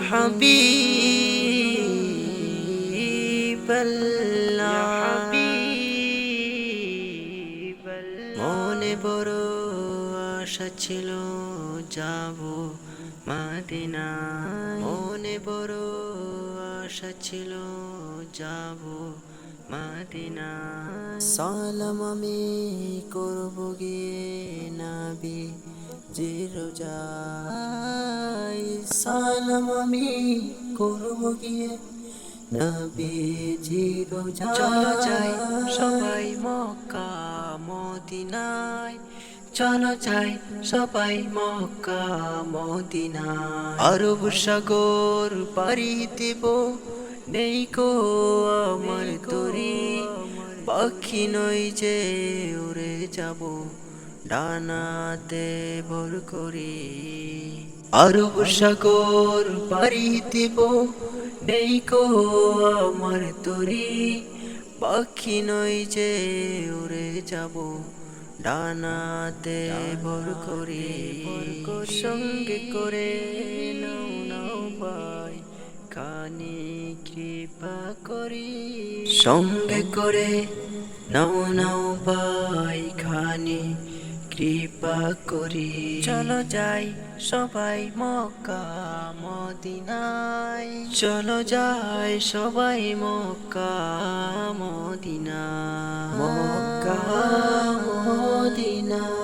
হাবিবাল্লাহ মনে বড় আশা ছিল যাব মদিনা মনে বড় আশা ছিল যাব মদিনা সালাম আমি করব গিয়ে নবী জির রোজায় সালাম আমি করব গিয়ে নবী জির রোজায় চলো যাই সবাই মক্কা মদিনায় চলো যাই সবাই মক্কা মদিনায় আরব সাগর পাড়ি দেব নেই কো আমার তরি পাখি নই যে উড়ে যাব ডানাতে ভর করি আরব সাগর পাড়ি দেব নেই কো আমার তরি পাখি নই যে উড়ে যাব ডানাতে ভর করি সঙ্গে করে নাও নাও ভাই খানি কৃপা করি সঙ্গে করে নাও নাও ভাই খানি কৃপা করি চলো যাই সবাই মক্কা মদিনায় চলো যাই সবাই মক্কা মদিনা মক্কা মদিনা